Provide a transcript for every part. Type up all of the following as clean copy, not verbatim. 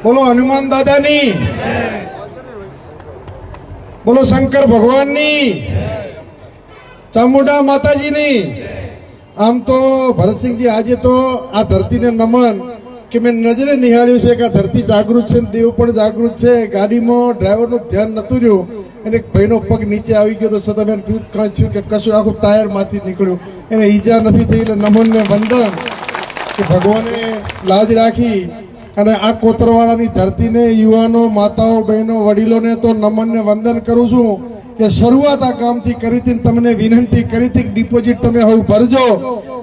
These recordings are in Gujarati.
બોલો હનુમાન દાદાની, બોલો શંકર ભગવાનની, ચામુંડા માતાજીની। આમ તો ભરતસિંહજી આજે તો આ ધરતીને નમન કે મેં નજરે નિહાળ્યું છે કે આ ધરતી જાગૃત છે, દેવ પણ જાગૃત છે। ગાડીમાં ડ્રાઈવરનું ધ્યાન નતું રહ્યું અને એક ભાઈનો પગ નીચે આવી ગયો તો છતાં મેં થયું કે કશું આખું ટાયર માંથી નીકળ્યું, એને ઈજા નથી થઈ। એટલે નમન ને વંદન કે ભગવાને લાજ રાખી અને આ કોતરવાડાની ધરતીને, યુવાનો, માતાઓ, બહેનો, વડીલોને તો નમન ને વંદન કરું છું કે શરૂઆત આ કામથી કરી હતી। તમને વિનંતી કરી હતી ડિપોઝિટ તમે હવે ભરજો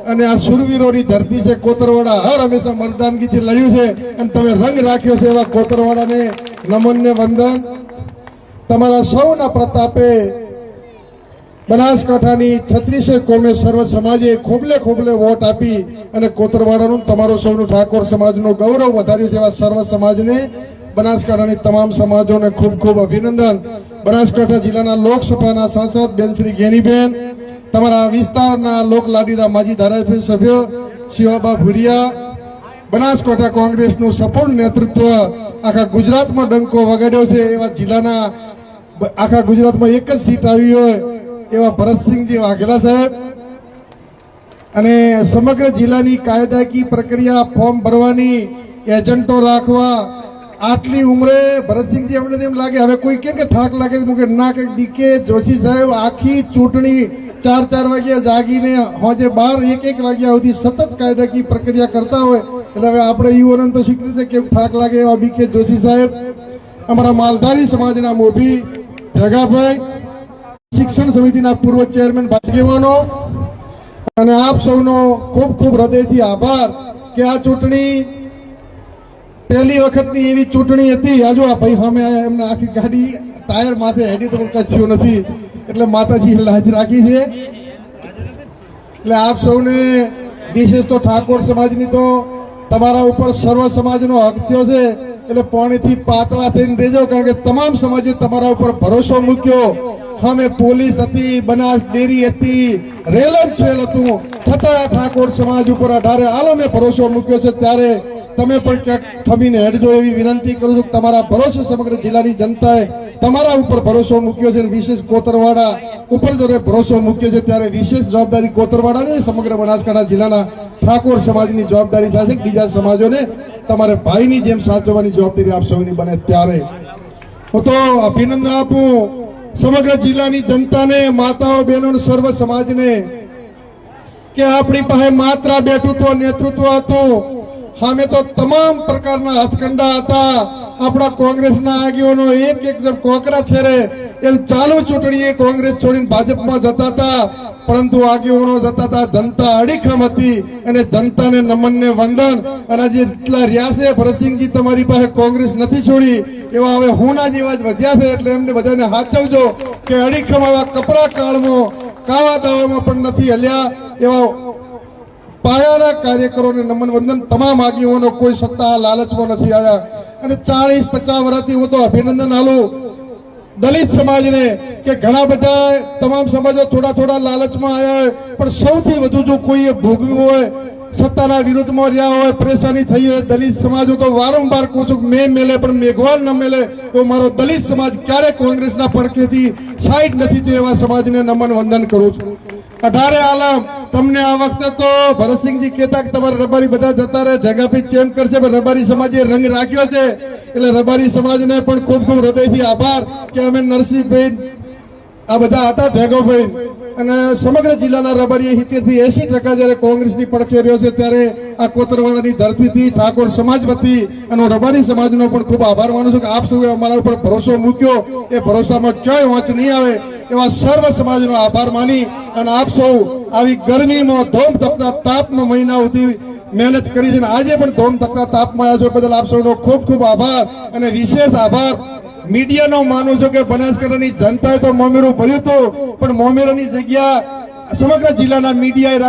અને આ સુરવીરોની ધરતી છે કોતરવાડા, હર હંમેશા મર્દાનગીથી લડ્યું છે અને તમે રંગ રાખ્યો છે એવા કોતરવાડાને નમન ને વંદન। તમારા સૌના પ્રતાપે બનાસકાંઠાની 36 કોમે સર્વ સમાજે ખોબલે ખોબલે વોટ આપી અને કોતરવાડાનું તમારો સૌનું ઠાકોર સમાજનું ગૌરવ વધાર્યું છે। એવા સર્વ સમાજને, બનાસકાંઠાની તમામ સમાજોને ખૂબ ખૂબ અભિનંદન। બનાસકાંઠા જિલ્લાના લોકસભાના સાંસદ બેન શ્રી ગેનીબેન, તમારા વિસ્તારના લોકલાડીના માજી ધારાસભ્ય સભ્ય શિવાબા ભુરિયા, બનાસકાંઠા કોંગ્રેસનું સંપૂર્ણ નેતૃત્વ આખા ગુજરાતમાં ડંકો વગાડ્યો છે એવા જિલ્લાના, આખા ગુજરાતમાં એક જ સીટ આવી હોય એવા ભરતસિંહજી વાઘેલા સાહેબ, અને સમગ્ર જિલ્લાની કાયદાકીય પ્રક્રિયા, ફોર્મ ભરવાની, એજન્ટો રાખવા, આટલી ઉંમરે ભરતસિંહજી અમને એમ લાગે હવે કોઈ કે થાક લાગે કે ના, કે ડીકે જોશી સાહેબ આખી ચૂંટણી 4 વાગ્યા જાગીને હોજે 12 1 વાગ્યા સુધી સતત કાયદાકીય પ્રક્રિયા કરતા હોય એટલે હવે આપણે યુવાનોને તો શીખવી રીતે કેમ થાક લાગે એવા બીકે જોશી સાહેબ, અમારા માલધારી સમાજના મોભી જગાભાઈ, શિક્ષણ સમિતિના પૂર્વ ચેરમેન ભાજગેવાનો, અને આપ સૌનો ખૂબ ખૂબ હૃદયથી આભાર કે આ ચૂંટણી પહેલી વખતની એવી ચૂંટણી હતી। આજુ આ ભાઈ સામે એમને આખી ગાડી ટાયર માથે હેડી તો કચ્યું નથી એટલે માતાજી લાજ રાખી છે। એટલે આપ સૌને વિશેષ તો ઠાકોર સમાજની તો તમારા ઉપર સર્વ સમાજનો હક થયો છે એટલે પાણીથી પાતળા થઈને રહેજો, કારણ કે તમામ સમાજે તમારા ઉપર ભરોસો મૂક્યો। અમે પોલીસ હતી, બનાસ ડેરી હતી, રેલમ છેલ હતું, છતાં ઠાકોર સમાજ ઉપર અઢારે આલમે ભરોસો મૂક્યો છે। ત્યારે તમે પણ ક્યાંક થમીને હેડજો એવી વિનંતી કરું છું। તમારા ભરોસે સમગ્ર જિલ્લાની જનતાએ તમારા ઉપર ભરોસો મૂક્યો છે, વિશેષ કોતરવાડા ઉપર જો ભરોસો મૂક્યો છે ત્યારે વિશેષ જવાબદારી કોતરવાડાને સમગ્ર બનાસકાંઠા જિલ્લાના ઠાકોર સમાજની જવાબદારી થશે। બીજા સમાજોને તમારે ભાઈની જેમ સાચવવાની જવાબદારી આપ સૌની બને। ત્યારે હું તો અભિનંદન આપું સમગ્ર જિલ્લાની જનતાને, માતાઓ, બહેનો, સર્વ સમાજને કે આપણી પાસે માત્ર બેઠું તો નેતૃત્વ હતું, સામે તો તમામ પ્રકારના હથકંડા હતા। આપણા કોંગ્રેસના આગેવાનો એક જેમ કોકરા છેરે એમ ચાલુ ચૂંટણીએ કોંગ્રેસ છોડીને ભાજપમાં જતા હતા, પરંતુ આગેવાનો જતા હતા, જનતા અડીખમ હતી અને જનતાને નમન ને વંદન। અને જે એટલા રહ્યા છે ભરતસિંહજી, તમારી પાસે કોંગ્રેસ નથી છોડી એવા હવે હુંના જેવા જ વધ્યા છે એટલે એમને બધાને સાચવજો કે અડીખમ આવા કપરા કાળમાં કાવા દાવામાં પણ નથી હલ્યા એવા પાયાના કાર્યકરોને નમન વંદન। તમામ આગેવાનો કોઈ સત્તા લાલચમાં નથી આવ્યા અને 40-50 વર્ષથી હું તો અભિનંદન આલું દલિત સમાજને કે ઘણા બધા તમામ સમાજો થોડા લાલચમાં આવ્યા પણ સૌથી વધુ જો કોઈએ ભોગવ્યું હોય, સત્તાના વિરુદ્ધમાં રહ્યા હોય, પરેશાની થઈ હોય, દલિત સમાજો તો વારંવાર કહું છું મેં મેલે પણ મેઘવાલ ન મેલે તો મારો દલિત સમાજ ક્યારે કોંગ્રેસના પડખેથી સાઈડ નથી તો એવા સમાજને નમન વંદન કરું છું। અઢારે આલમ તમને આ વખતે તો ભરતસિંહજી કહેતા કે તમારે રબારી બધા જતા રહે, જગાભાઈ ચેમ કરશે પણ રબારી સમાજે રંગ રાખ્યો છે એટલે રબારી સમાજને પણ ખૂબ ખૂબ હૃદયથી આભાર કે અમે નરસિંહભાઈ આ બધા હતા, જગાભાઈ અને સમગ્ર જિલ્લાના રબારી 70-80% જયારે કોંગ્રેસની પડખે રહ્યો છે ત્યારે આ કોતરવાડાની ધરતીથી ઠાકોર સમાજ વતી અને રબારી સમાજનો પણ ખૂબ આભાર માનું છું કે આપ સૌએ અમારા ઉપર ભરોસો મૂક્યો, એ ભરોસામાં ક્યાંય વાંચ નહીં આવે એવા સર્વ સમાજનો આભાર માની અને આપ સૌ આવી ગરમીમાં ધોમ તપતા તાપમાં મહિના સુધી મહેનત કરી છે અને આજે પણ ધોમ તપતા તાપમાં આવ્યા છો બદલ આપ સૌનો ખૂબ ખૂબ આભાર અને વિશેષ આભાર મીડિયાનો માનું છું કે બનાસકાંઠાની જનતાએ તો મોમેરું ભર્યું હતું પણ મોમેરાની જગ્યા સમગ્ર જિલ્લાના મીડિયાએ